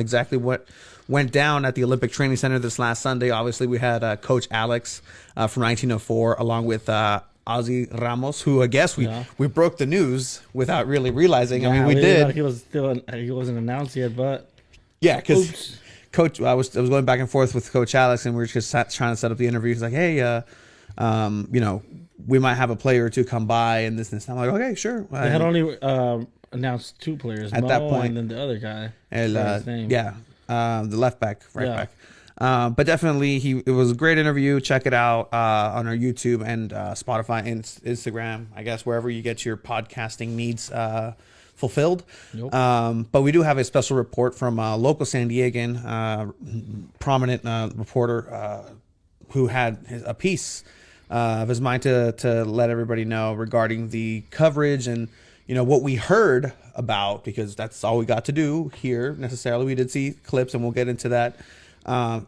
exactly what went down at the Olympic Training Center this last Sunday. Obviously, we had Coach Alex from 1904, along with Ozzy Ramos, who I guess we broke the news without really realizing. I mean, we did. He wasn't announced yet, but yeah, because Coach, I was going back and forth with Coach Alex, and we were just trying to set up the interview. He's like, hey, you know, we might have a player or two come by and this and this. I'm like, okay, sure. They had only announced 2 players at that point, and then the other guy. The left back, back. But definitely, it was a great interview. Check it out on our YouTube and Spotify and Instagram, I guess, wherever you get your podcasting needs fulfilled. Nope. But we do have a special report from a local San Diegan, prominent reporter who had a piece of his mind to let everybody know regarding the coverage and, you know, what we heard about, because that's all we got to do here necessarily. We did see clips, and we'll get into that out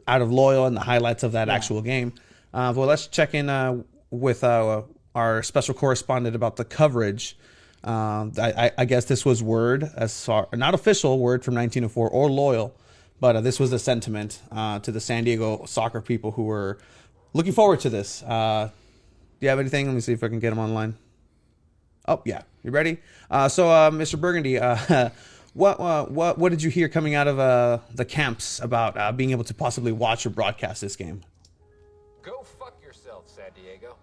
of Loyal and the highlights of that actual game. Well, let's check in with our special correspondent about the coverage. I guess this was word, not official word from 1904 or Loyal, but this was the sentiment to the San Diego soccer people who were looking forward to this. Do you have anything? Let me see if I can get them online. Oh, yeah. You ready? So, Mr. Burgundy, what did you hear coming out of the camps about being able to possibly watch or broadcast this game? Go fuck yourself, San Diego.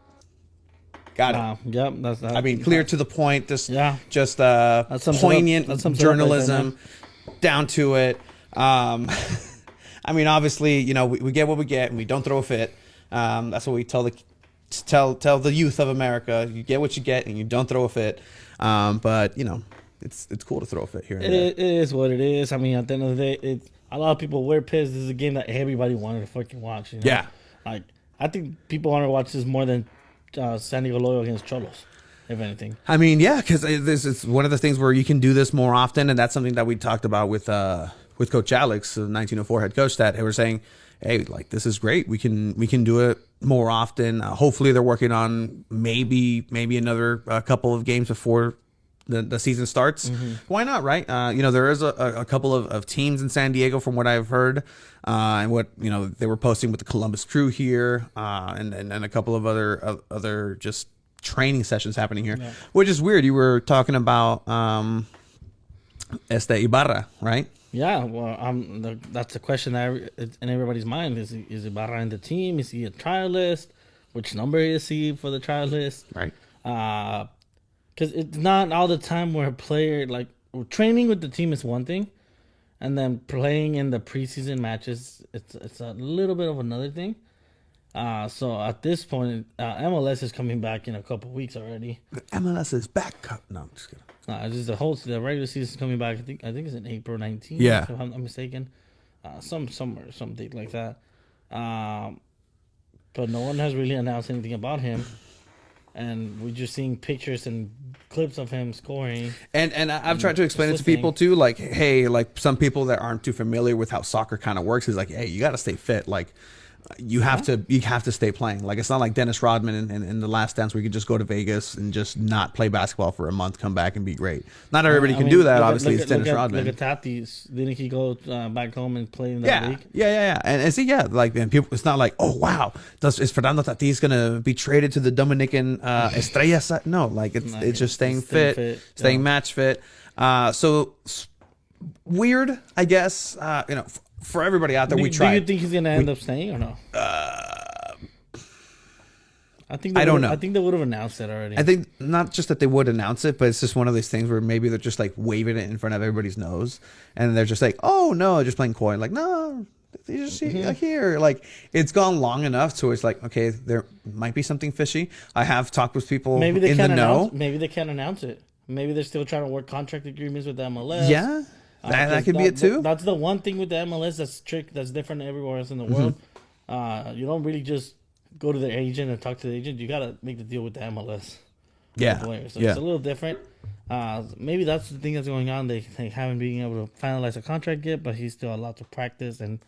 Got it. Yep. That's I mean, clear to the point. Just that's poignant journalism, down to it. I mean, obviously, you know, we get what we get, and we don't throw a fit. That's what we tell the youth of America. You get what you get, and you don't throw a fit. But you know, it's cool to throw a fit here. It is what it is. I mean, at the end of the day, a lot of people were pissed. This is a game that everybody wanted to fucking watch. You know? Yeah. Like, I think people want to watch this more than San Diego Loyal against Cholos, if anything. I mean, yeah, because this is one of the things where you can do this more often, and that's something that we talked about with Coach Alex, the 1904 head coach, that they were saying, hey, like, this is great. We can do it more often. Hopefully, they're working on maybe another couple of games before the season starts. Mm-hmm. Why not, right? You know, there is a couple of teams in San Diego, from what I've heard, and what, you know, they were posting with the Columbus Crew here, and a couple of other just training sessions happening here, which is weird. You were talking about Ibarra, right? Yeah, well, that's the question that in everybody's mind. Is Ibarra in the team? Is he a trialist? Which number is he for the trialist? Right. Because it's not all the time where a player, like, training with the team is one thing, and then playing in the preseason matches, it's a little bit of another thing. So at this point, MLS is coming back in a couple weeks already. The MLS is back. No, I'm just kidding. It's just the regular season is coming back. I think it's in April 19th. Yeah, if I'm not mistaken. Some date like that. But no one has really announced anything about him, and we're just seeing pictures and clips of him scoring. And I've tried to explain it to people too. Like, hey, like, some people that aren't too familiar with how soccer kind of works is like, hey, you got to stay fit. Like, you have to stay playing. Like, it's not like Dennis Rodman in The Last Dance, where you could just go to Vegas and just not play basketball for a month, come back and be great. Not everybody can do that. Obviously, it's Dennis Rodman. Look at Tatis. Didn't he go back home and play in that league? Yeah. And see, like, and people, it's not like, oh wow, is Fernando Tatis gonna be traded to the Dominican Estrellas? No, like, it's just staying fit, staying match fit. So weird, I guess. You know. For everybody out there, we tried. Do you think he's gonna end up staying or no? I don't know. I think they would have announced it already. I think not just that they would announce it, but it's just one of these things where maybe they're just like waving it in front of everybody's nose, and they're just like, "Oh no," just playing coy, like, "No, you just here." Like, it's gone long enough to it's like, okay, there might be something fishy. I have talked with people maybe they in can't the know. Maybe they can't announce it. Maybe they're still trying to work contract agreements with the MLS. Yeah. That could be it too. That's the one thing with the MLS that's different everywhere else in the world. You don't really just go to the agent and talk to the agent. You gotta make the deal with the MLS. Yeah. So it's a little different. Maybe that's the thing that's going on. They haven't been able to finalize a contract yet, but he's still allowed to practice and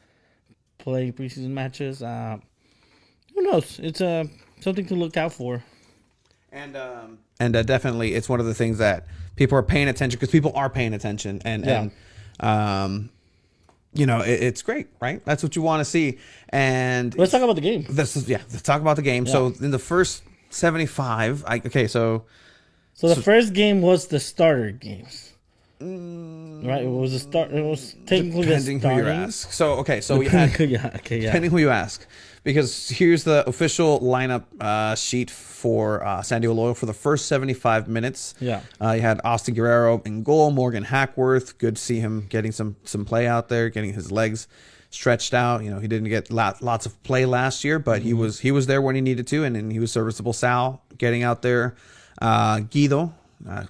play preseason matches. Who knows? It's something to look out for. And definitely, it's one of the things that people are paying attention, because people are paying attention, and It's great, right? That's what you want to see. And Let's talk about the game. Let's talk about the game. Yeah. So in the first 75, So the first game was the starter games. Right? It was It was technically depending the who you starting. ask. So we had depending who you ask, because here's the official lineup sheet for San Diego Loyal for the first 75 minutes. Yeah. You had Austin Guerrero in goal, Morgan Hackworth. Good to see him getting some play out there, getting his legs stretched out. He didn't get lots of play last year, but he was there when he needed to, and he was serviceable. Sal getting out there. Guido.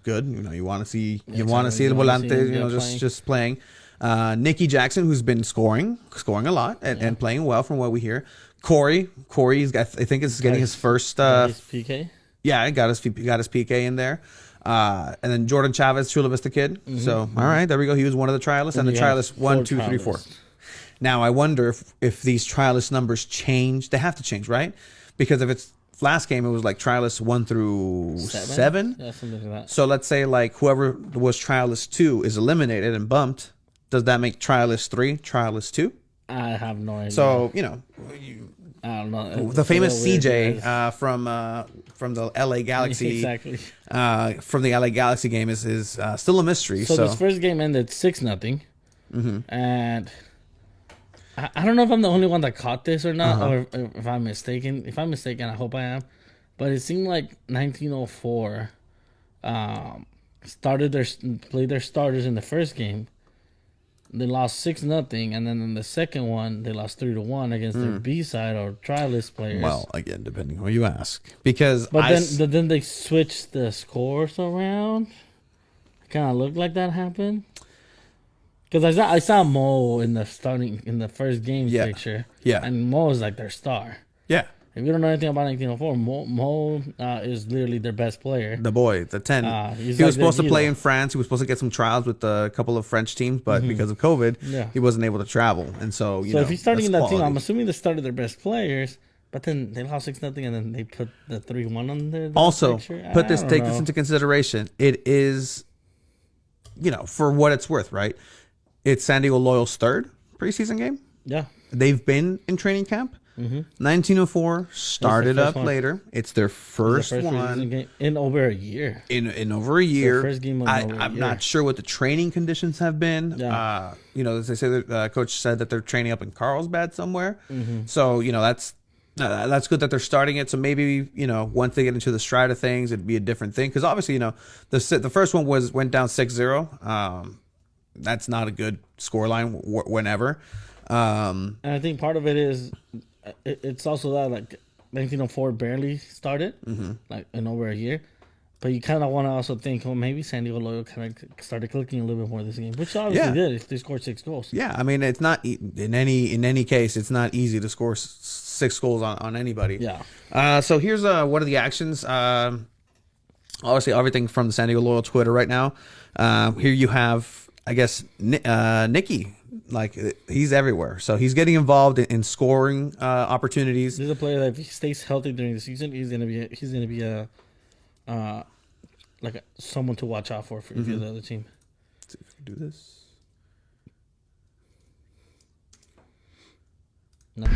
Good. You want to see El Volante, just playing. Nicky Jackson, who's been scoring a lot and playing well from what we hear. Corey's got, I think, is getting his first his PK. Yeah, he got his PK in there. And then Jordan Chavez, Chula Vista kid. So all right, there we go. He was one of the trialists, and the trialists 1, 2, 3, 4. Now I wonder if these trialist numbers change. They have to change, right? Because if it's last game, it was like trialists 1 through 7. Yeah, something like that. So let's say like whoever was trialist 2 is eliminated and bumped. Does that make trialist 3 trialist 2? I have no idea. So I don't know. the famous CJ from the LA Galaxy, exactly. From the LA Galaxy game is still a mystery. So this first game ended 6-0, and I don't know if I'm the only one that caught this or not, or if I'm mistaken. If I'm mistaken, I hope I am. But it seemed like 1904 played their starters in the first game. They lost 6-0, and then in the second one they lost 3-1 against their B side or trialist players. Well, again, depending who you ask, because then they switched the scores around. It kind of looked like that happened. Because I saw Mo in the first game picture. Yeah. And Mo is like their star. Yeah. If you don't know anything about 1904, Mo is literally their best player. The boy, the 10. He was supposed to play in France. He was supposed to get some trials with a couple of French teams, but because of COVID, he wasn't able to travel. And so, if he's starting in that team, I'm assuming they started their best players, but then they lost 6-0, and then they put the 3-1 on there. Also, take this into consideration. It is, for what it's worth, right? It's San Diego Loyal's third preseason game. Yeah. They've been in training camp. 1904 started up later. It's their first one game in over a year. In over a year. First game I'm not sure what the training conditions have been. Yeah. As they say, the coach said that they're training up in Carlsbad somewhere. So that's good that they're starting it. So maybe once they get into the stride of things, it'd be a different thing. Because obviously the first one went down 6-0. That's not a good scoreline whenever. And I think part of it is it's also that like 1904 barely started, like in over a year. But you kind of want to also think, maybe San Diego Loyal kind of started clicking a little bit more this game, which obviously did if they scored 6 goals. Yeah, I mean, it's not in any case, it's not easy to score 6 goals on anybody. Yeah. So here's one of the actions. Obviously, everything from the San Diego Loyal Twitter right now. Here you have, I guess, Nicky. Like, he's everywhere, so he's getting involved in scoring opportunities. He's a player that if he stays healthy during the season, he's gonna be someone to watch out for if you're the other team. Let's see if we can do this. No.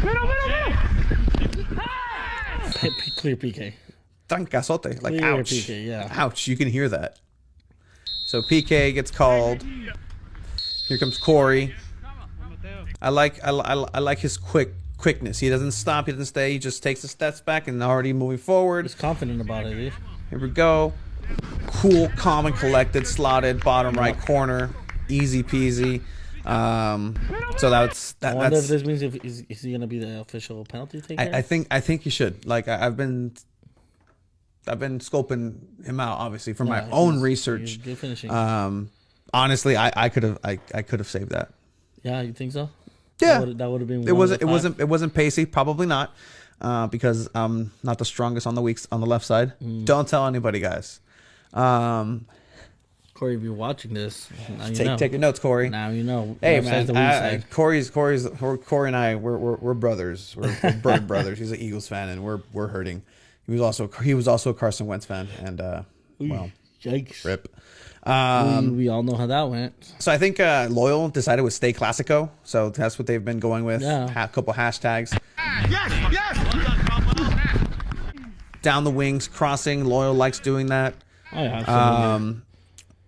Clear PK. Trancazote. Like, Clear ouch. PK, yeah. Ouch. You can hear that. So PK gets called. Here comes Corey. I like his quickness. He doesn't stop. He doesn't stay. He just takes the steps back and already moving forward. He's confident about it, dude. Here we go. Cool, calm, and collected. Slotted, bottom right corner. Easy peasy. So that's that. I wonder That's, if this means is he gonna be the official penalty taker? I think he should. Like I've been scoping him out, obviously, from my own research. He's good finishing. Honestly, I could have saved that. Yeah, you think so? Yeah, that would have been. It wasn't pacey. Probably not, because I'm not the strongest on the left side. Don't tell anybody, guys. Corey, if you're watching this, now you know. Take your notes, Corey. Now you know. Hey man, Corey and I we're brothers. We're Bird brothers. He's an Eagles fan, and we're hurting. He was also a Carson Wentz fan, and well, yikes. rip. We all know how that went. So I think Loyal decided with Stay Classico. So that's what they've been going with. Yeah. A couple hashtags. Down the wings, crossing. Loyal likes doing that. Oh, yeah, absolutely.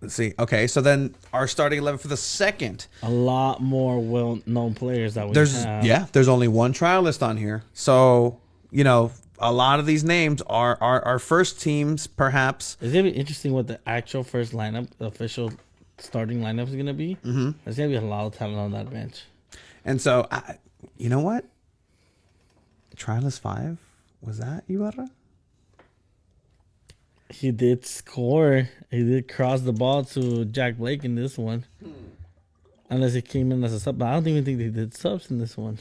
Let's see. Okay, so then our starting 11 for the second. A lot more well-known players that we have. Yeah, there's only one trialist on here. So, a lot of these names are our first teams, perhaps. It's going to be interesting what the actual first lineup, the official starting lineup is going to be. Mm-hmm. There's going to be a lot of talent on that bench. And so, you know what? Trialist 5? Was that Ibarra? He did score. He did cross the ball to Jack Blake in this one. Unless he came in as a sub. But I don't even think they did subs in this one.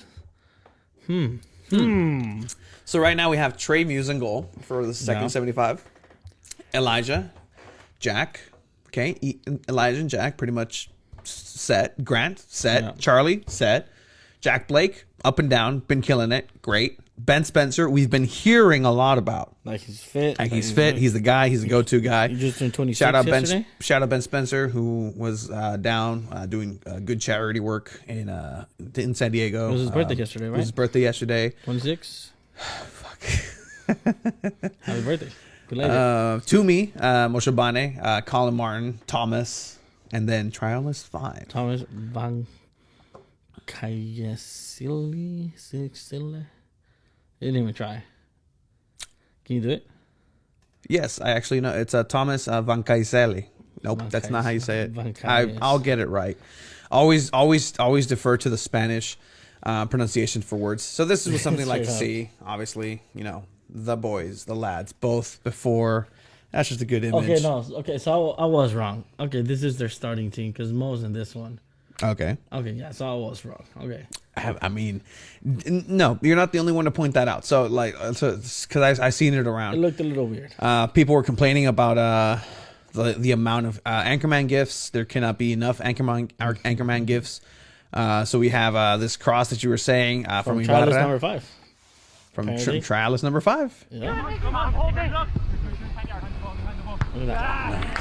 So right now we have Trey Muse in goal for the second 75. Elijah, Jack. Okay, Elijah and Jack pretty much set. Grant, set. Yeah. Charlie, set. Jack Blake, up and down, been killing it. Great. Ben Spencer, we've been hearing a lot about. Like he's fit. He's fit. He's the guy. He's the go-to guy. He just turned 26 Shout out yesterday. Ben Spencer, who was down doing good charity work in San Diego. It was his birthday yesterday, right? It was his birthday yesterday. 26. Happy birthday. Good later. Toomey, Moshabane, Colin Martin, Thomas, and then Trialist 5. Thomas Van Kayasili. He didn't even try. Can you do it? Yes, I actually know. It's Thomas Van Kaiseli. Nope, that's not how you say it. I'll get it right. Always defer to the Spanish pronunciation for words. So this is something like to see. Obviously, the boys, the lads, both before. That's just a good image. Okay, no. Okay, so I was wrong. Okay, this is their starting team because Mo's in this one. Okay. Okay, yeah, so I was wrong. Okay. I mean, no, you're not the only one to point that out. So because I seen it around. It looked a little weird. People were complaining about the amount of Anchorman gifts. There cannot be enough Anchorman gifts. So we have this cross that you were saying from Trialist Ibarra, number 5. from Trialist number 5. Yeah. Come on, hold it. Look at that.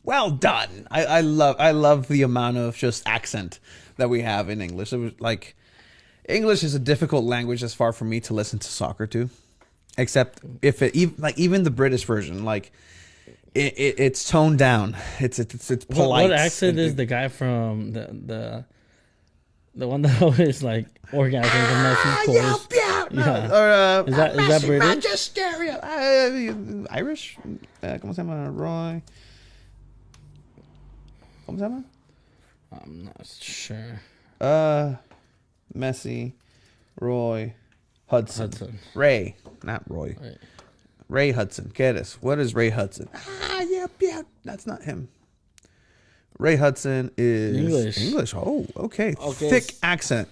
Well done. I love the amount of just accent that we have in English. It was like English is a difficult language as far for me to listen to soccer to, except if even the British version, like it's toned down. It's polite. What accent is the guy from the one that always like orgasms and chorus? Yeah. Is that British? Irish? ¿Cómo se llama? Roy? ¿Cómo se llama? I'm not sure. Messi, Roy, Hudson. Ray, not Roy. Right. Ray Hudson. Get us. What is Ray Hudson? Yeah. That's not him. Ray Hudson is English. Oh, okay. Thick accent.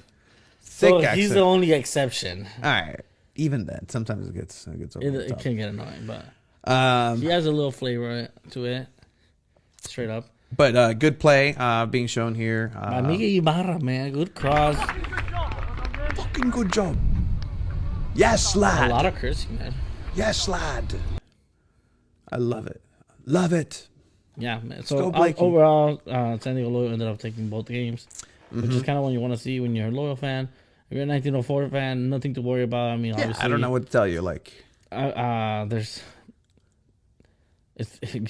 He's the only exception. All right. Even then, sometimes it gets over the It top. can get annoying, but he has a little flavor to it. Straight up. But good play being shown here. Miguel Ibarra, man. Good cross. Fucking good job. Yes, lad. A lot of cursing, man. Yes, lad. I love it. Love it. Yeah, man. go, So Blakey. overall, San Diego Loyal ended up taking both games, which is kind of what you want to see when you're a Loyal fan. If you're a 1904 fan, nothing to worry about. I mean, obviously, I don't know what to tell you. Like, you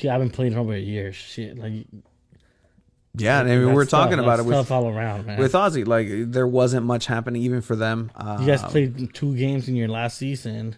haven't played in over a year. Shit, like. yeah, and we were talking about it with stuff all around, man. with Ozzy. Like, there wasn't much happening even for them. You guys played 2 games in your last season.